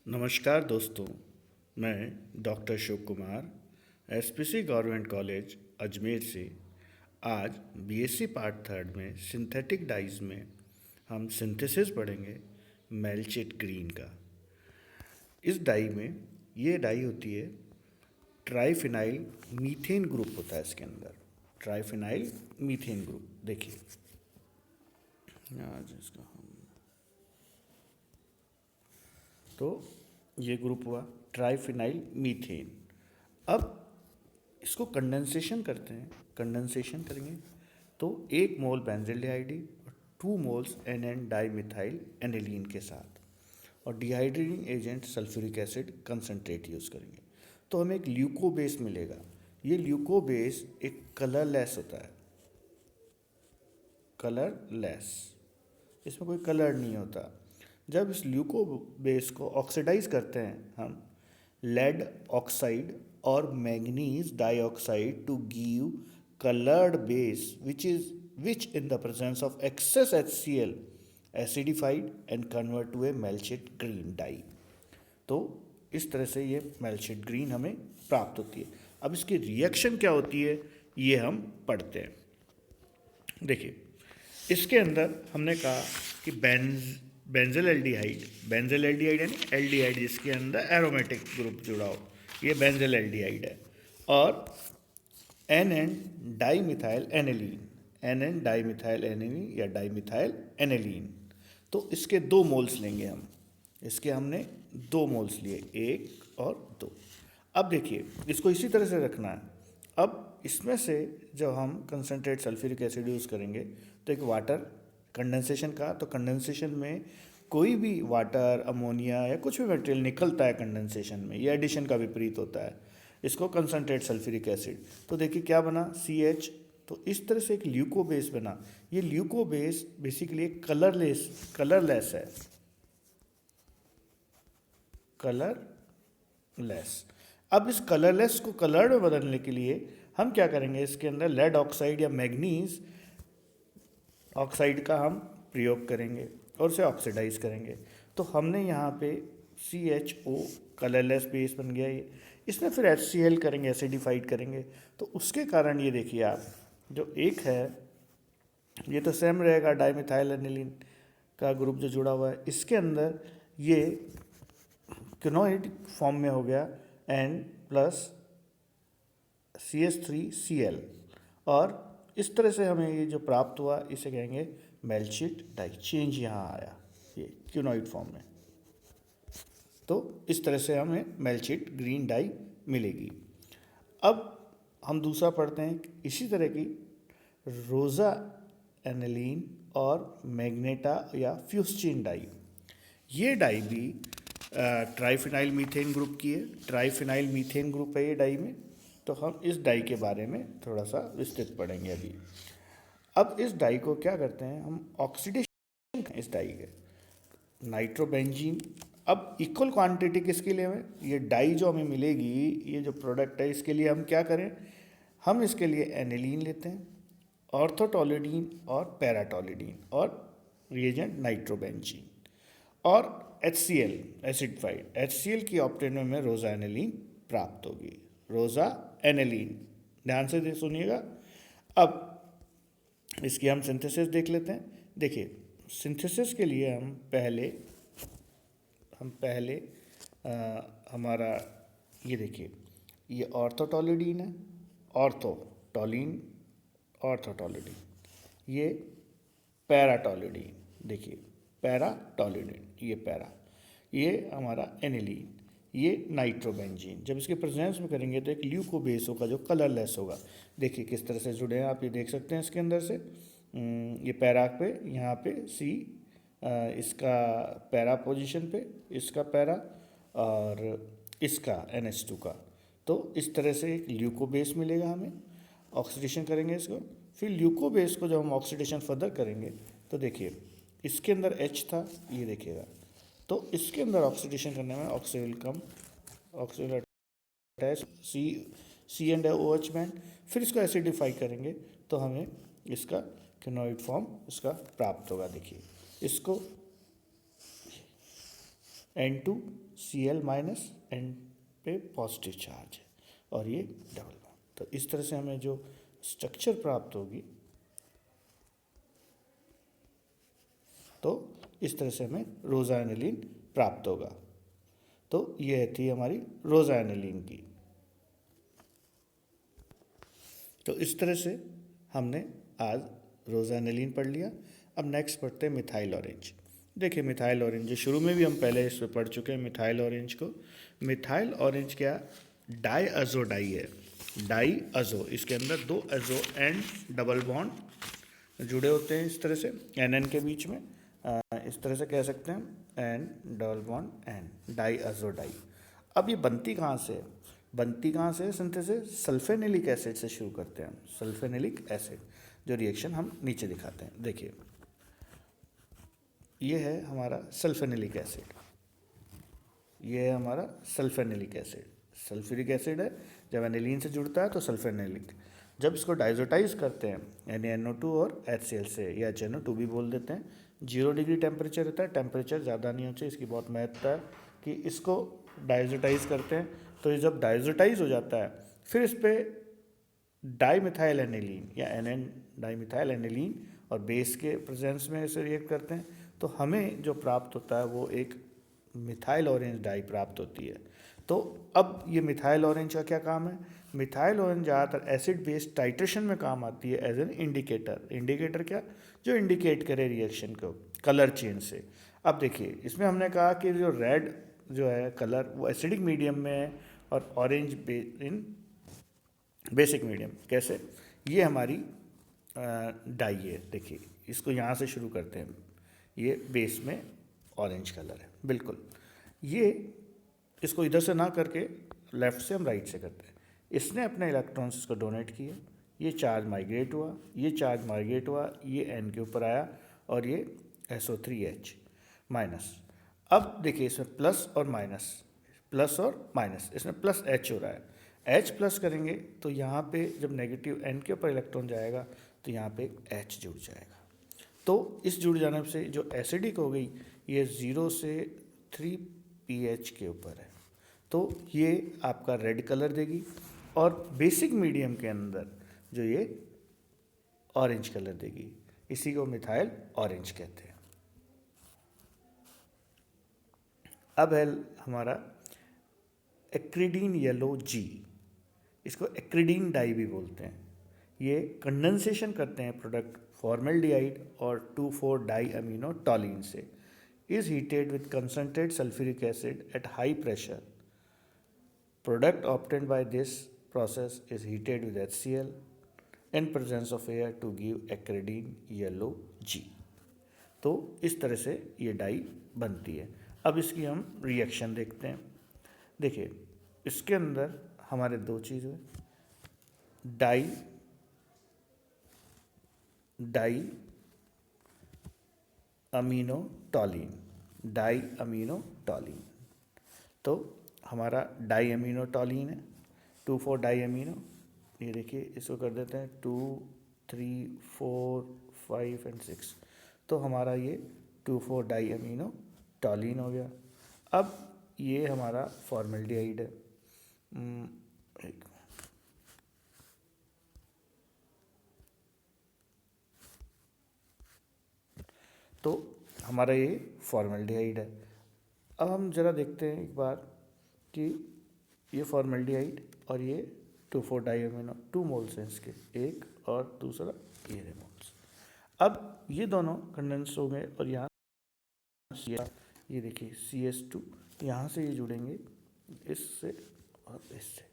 नमस्कार दोस्तों, मैं doctor Shiv Kumar SPC government college Ajmer से आज बीएससी पार्ट थर्ड में सिंथेटिक डाइज में हम सिंथेसिस पढ़ेंगे मेल्चिट ग्रीन का। इस डाई में ये डाई होती है ट्राइफिनाइल मीथेन ग्रुप होता है इसके अंदर। ट्राइफिनाइल मीथेन ग्रुप देखिए आज इसका हम तो ये ग्रुप हुआ ट्राइफिनाइल मीथेन। अब इसको कंडेंसेशन करते हैं। कंडेंसेशन करेंगे तो 1 मोल बेंजिल्डिहाइडी और 2 मोल्स एन डाइमिथाइल एनिलीन के साथ और dehydrating agent sulphuric acid concentrate use करेंगे तो हमें एक ल्यूकोबेस मिलेगा। ये ल्यूकोबेस एक कलरलेस होता है, कलरलेस, इसमें कोई कलर नहीं होता। जब इस ल्यूकोबेस को ऑक्सीडाइज करते हैं हम लेड ऑक्साइड और manganese dioxide to give colored base which in the presence of excess HCl acidified and convert to a Melchett green dye। तो इस तरह से ये Melchett green हमें प्राप्त होती है। अब इसकी रिएक्शन क्या होती है ये हम पढ़ते हैं। देखिए इसके अंदर हमने कहा कि बेंजल एल्डिहाइड यानी एल्डिहाइड जिसके अंदर एरोमेटिक ग्रुप जुड़ा हो, ये बेंजल एल्डिहाइड है। और एन डाइमिथाइल एनिलीन या डाइमिथाइल एनिलीन, तो इसके 2 मोल्स लेंगे हम। इसके हमने 2 मोल्स लिए, 1 और 2। अब देखिए इसको इसी तरह से रखना है। अब इसमें से जब हम कंसनट्रेट सल्फ्यूरिक एसिड यूज़ करेंगे तो एक वाटर कंडेंसेशन का, तो कंडेंसेशन में कोई भी वाटर अमोनिया या कुछ भी मटेरियल निकलता है कंडेंसेशन में, ये एडिशन का विपरीत होता है। इसको कंसनट्रेट सल्फ्यूरिक एसिड, तो देखिए क्या बना CH। तो इस तरह से एक ल्यूकोबेस बना। ये ल्यूकोबेस बेसिकली एक कलरलेस है, कलरलेस। अब इस कलरलेस को कलर में बदलने के लिए हम क्या करेंगे, इसके अंदर लेड ऑक्साइड या मैग्नीज ऑक्साइड का हम प्रयोग करेंगे और उसे ऑक्सीडाइज करेंगे। तो हमने यहाँ पे CHO कलरलेस बेस बन गया ये। इसमें फिर HCl करेंगे, एसिडिफाइड करेंगे, तो उसके कारण ये देखिए आप जो एक है ये तो सेम रहेगा, डाइमिथाइल एनिलीन का ग्रुप जो जुड़ा हुआ है, इसके अंदर ये क्विनोइड फॉर्म में हो गया N+CH3Cl, और इस तरह से हमें ये जो प्राप्त हुआ इसे कहेंगे मेल्चिट डाई। चेंज यहाँ आया ये क्विनोइड फॉर्म में, तो इस तरह से हमें मेल्चिट ग्रीन डाई मिलेगी। अब हम दूसरा पढ़ते हैं इसी तरह की रोज़ा एनिलीन और मैग्नेटा या फ्यूस्टीन डाई। ये डाई भी ट्राइफिनाइल मीथेन ग्रुप की है। ट्राइफिनाइल मीथेन ग्रुप है ये डाई में, तो हम इस डाई के बारे में थोड़ा सा विस्तृत पढ़ेंगे अभी। अब इस डाई को क्या करते हैं हम, ऑक्सीडेशन इस डाई के नाइट्रोबेंजीन। अब इक्वल क्वांटिटी किसके लिए हमें, ये डाई जो हमें मिलेगी, ये जो प्रोडक्ट है इसके लिए हम क्या करें, हम इसके लिए एनिलीन लेते हैं, ऑर्थोटोलिडीन और पैराटोलिडीन और रिएजेंट नाइट्रोबेंजीन और HCl एसिडिफाइड। HCl की ऑप्टेन में रोज़ा एनिलीन प्राप्त होगी, रोज़ा एनिलीन। ध्यान से सुनिएगा। अब इसकी हम सिंथेसिस देख लेते हैं। देखिए सिंथेसिस के लिए हम पहले हमारा ये देखिए ये ऑर्थोटोलिडीन है, ऑर्थोटोलिडीन, ये पैराटोलिडीन, देखिए पैराटोलिडीन, ये पैरा, ये हमारा एनिलीन, ये नाइट्रोबेंजीन। जब इसके प्रेजेंस में करेंगे तो एक ल्यूकोबेस होगा जो कलरलेस होगा। देखिए किस तरह से जुड़े हैं आप, ये देख सकते हैं इसके अंदर से। ये पैरा पे, यहाँ पे C, इसका पैरा पोजीशन पे, इसका पैरा और इसका NH2 का। तो इस तरह से एक ल्यूकोबेस मिलेगा हमें। ऑक्सीडेशन करेंगे इसको, फिर ल्यूकोबेस को जब हम ऑक्सीडेशन फर्दर करेंगे तो देखिए इसके अंदर H था, ये देखिएगा, तो इसके अंदर ऑक्सीडेशन करने में oxygen attach C and OH band, फिर इसको एसिडिफाई करेंगे तो हमें इसका क्विनोइड फॉर्म इसका प्राप्त होगा। देखिए इसको N2Cl माइनस, N पे पॉजिटिव चार्ज है और ये डबल बॉन्ड। तो इस तरह से हमें जो स्ट्रक्चर प्राप्त होगी, तो इस तरह से हमें रोज़ा एनिलीन प्राप्त होगा। तो ये थी हमारी रोज़ा एनिलीन की। तो इस तरह से हमने आज रोज़ा एनिलीन पढ़ लिया। अब नेक्स्ट पढ़ते हैं मिथाइल ऑरेंज। देखिए मिथाइल ऑरेंज जो शुरू में भी हम पहले इस पर पढ़ चुके हैं मिथाइल ऑरेंज को। मिथाइल ऑरेंज क्या, डाई अजो डाई है, डाई अजो, इसके अंदर दो अजो एंड डबल बॉन्ड जुड़े होते हैं इस तरह से एन के बीच में, इस तरह से कह सकते हैं N double bond N, di azo dye. अब ये बनती कहाँ से है, बनती कहाँ से है सिंथेसिस, सल्फेनिलिक एसिड से शुरू करते हैं हम, सल्फेनिलिक एसिड, जो रिएक्शन हम नीचे दिखाते हैं। देखिए ये है हमारा सल्फेनिलिक एसिड, ये है हमारा सल्फेनिलिक एसिड, सल्फ्यूरिक एसिड है, जब एनिलीन से जुड़ता है तो सल्फेनिलिक। जब इसको डाइजोटाइज करते हैं यानी NO2 और HCl से, या HNO2 भी बोल देते हैं, 0 डिग्री टेम्परेचर रहता है, टेम्परेचर ज़्यादा नहीं होना चाहिए, इसकी बहुत महत्व है कि इसको डाइजोटाइज करते हैं। तो ये जब डाइजोटाइज हो जाता है फिर इस पर डाईमिथाइल एनिलीन या NN डाईमिथाइल एनिलीन और बेस के प्रेजेंस में इसे रिएक्ट करते हैं, तो हमें जो प्राप्त होता है वो एक मिथाइल ऑरेंज डाई प्राप्त होती है। तो अब ये मिथाइल ऑरेंज का क्या काम है, मिथाइल ऑरेंज ज़्यादातर एसिड बेस टाइट्रेशन में काम आती है एज एन इंडिकेटर। इंडिकेटर क्या, जो इंडिकेट करे रिएक्शन को कलर चेंज से। अब देखिए इसमें हमने कहा कि जो रेड जो है कलर वो एसिडिक मीडियम में है और ऑरेंज इन बेसिक मीडियम। कैसे, ये हमारी डाई है, देखिए इसको यहाँ से शुरू करते हैं, ये बेस में ऑरेंज कलर है बिल्कुल। ये इसको इधर से ना करके लेफ़्ट से हम राइट से करते हैं। इसने अपने इलेक्ट्रॉन्स इसको डोनेट किए, ये चार्ज माइग्रेट हुआ, ये चार्ज माइग्रेट हुआ, ये N के ऊपर आया और ये SO3H माइनस। अब देखिए इसमें प्लस और माइनस, प्लस और माइनस, इसमें प्लस H हो रहा है, H प्लस करेंगे तो यहाँ पे जब नेगेटिव N के ऊपर इलेक्ट्रॉन जाएगा तो यहाँ पे H जुड़ जाएगा। तो इस जुड़ जाने से जो एसिडिक हो गई ये 0 से 3 pH के ऊपर है, तो ये आपका रेड कलर देगी। और बेसिक मीडियम के अंदर जो ये ऑरेंज कलर देगी, इसी को मिथाइल ऑरेंज कहते हैं। अब है हमारा एक्रिडीन येलो जी, इसको एक्रिडीन डाई भी बोलते हैं। ये कंडेंसेशन करते हैं प्रोडक्ट फॉर्मेल्डिहाइड और 2,4 डाई अमीनो टॉलिन से, is heated with concentrated sulfuric acid at high pressure. Product obtained by this process is heated with HCl in presence of air to give acridine yellow G. तो इस तरह से ये die बनती है। अब इसकी हम रिएक्शन देखते हैं। देखिए इसके अंदर हमारे दो चीज़ है, di amino toluene, di amino toluene. तो हमारा डाई अमीनो टॉलिन है 2,4 डाई अमीनो, ये देखिए इसको कर देते हैं 2, 3, 4, 5 एंड 6, तो हमारा ये 2,4 डाई अमीनो टॉलिन हो गया। अब ये हमारा फॉर्मेल्डिहाइड है, एक तो हमारा ये फॉर्मेल्डिहाइड है। अब हम ज़रा देखते हैं एक बार कि ये फॉर्मेल्डिहाइड और ये 2,4 डाई अमीनो 2 मोल्स हैं इसके, एक और दूसरा ये मोल्स। अब ये दोनों कंडेंस हो गए और यहाँ ये देखिए CH2 यहाँ से ये जुड़ेंगे इससे और इससे।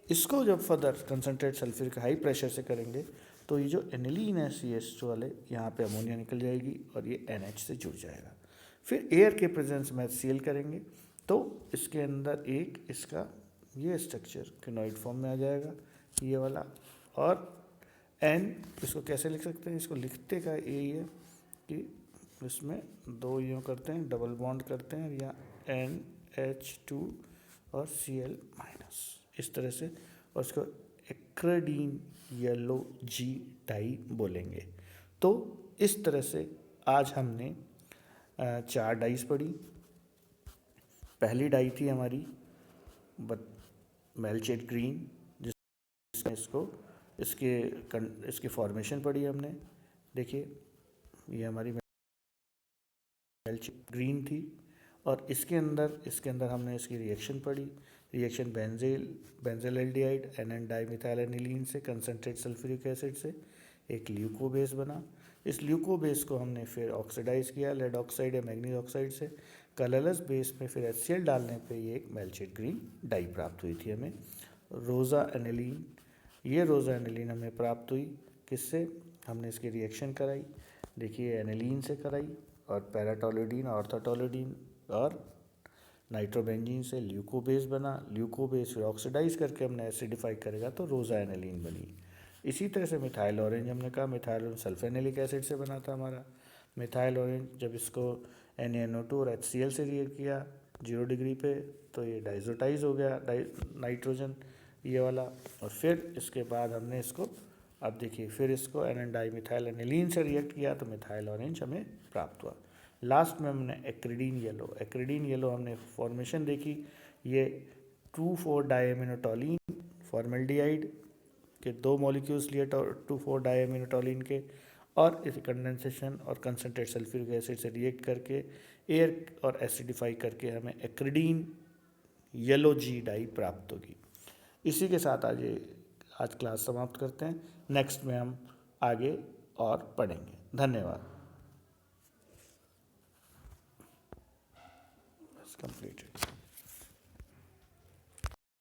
इसको जब further concentrate sulphuric high pressure से करेंगे तो ये जो एनिलीन है CH2 वाले, यहाँ पे अमोनिया निकल जाएगी और ये NH से जुड़ जाएगा। फिर एयर के प्रेजेंस में HCl करेंगे तो इसके अंदर एक इसका ये स्ट्रक्चर क्विनोइड फॉर्म में आ जाएगा ये वाला, और N इसको कैसे लिख सकते हैं, इसको लिखते का यही है कि इसमें दो यूँ करते हैं, डबल बॉन्ड करते हैं, या NH2 और Cl माइनस इस तरह से, और इसको एक्रिडीन येलो जी डाई बोलेंगे। तो इस तरह से आज हमने 4 डाइस पढ़ी, पहली डाई थी हमारी मेल्चेट ग्रीन, जिसमें इसकी फॉर्मेशन पढ़ी हमने। देखिए ये हमारी मेल्चेट ग्रीन थी, और इसके अंदर हमने इसकी रिएक्शन पढ़ी। Reaction benzaldehyde N dimethyl aniline से कंसनट्रेट सल्फ्यूरिक एसिड से एक ल्यूकोबेस बना। इस ल्यूकोबेस को हमने फिर ऑक्सीडाइज किया लेड ऑक्साइड या मैग्नीज ऑक्साइड से। कलरलेस बेस में फिर HCl डालने पे ये एक मेल्चेट ग्रीन डाई प्राप्त हुई थी हमें। रोज़ा एनिलीन हमें प्राप्त हुई किससे? हमने इसकी रिएक्शन कराई, देखिए एनिलीन से कराई, और पैराटोलिडीन, ऑर्थोटोलिडीन और नाइट्रोबेंजीन से ल्यूकोबेस बना। ल्यूकोबेस फिर ऑक्सीडाइज करके हमने एसिडिफाई करेगा तो रोज़ा एनिलीन बनी। इसी तरह से मिथाइल ऑरेंज, हमने कहा मिथाइल ऑरेंज सल्फेनिलिक एसिड से बना था हमारा। मिथाइल ऑरेंज जब इसको NaNO2 और HCl से रिएक्ट किया 0 डिग्री पे तो ये डाइजोटाइज हो गया, नाइट्रोजन ये वाला। और फिर इसके बाद हमने इसको, अब देखिए फिर इसको एन डाईमिथाइल एनिलीन से रिएक्ट किया तो मिथाइल ऑरेंज हमें प्राप्त हुआ। लास्ट में हमने एक्रिडीन येलो हमने फॉर्मेशन देखी। ये 2,4-डाइएमिनोटोलिन फॉर्मल्डिहाइड के 2 मॉलिक्यूल्स लिए 2,4-डाइएमिनोटोलिन के, और इस कंडेंसेशन और कंसनट्रेट सल्फ्यूरिक एसिड से रिएक्ट करके एयर और एसिडिफाई करके हमें एक्रिडीन येलो जी डाई प्राप्त होगी। इसी के साथ आज क्लास समाप्त करते हैं। नेक्स्ट में हम आगे और पढ़ेंगे। धन्यवाद। बस कंप्लीटेड।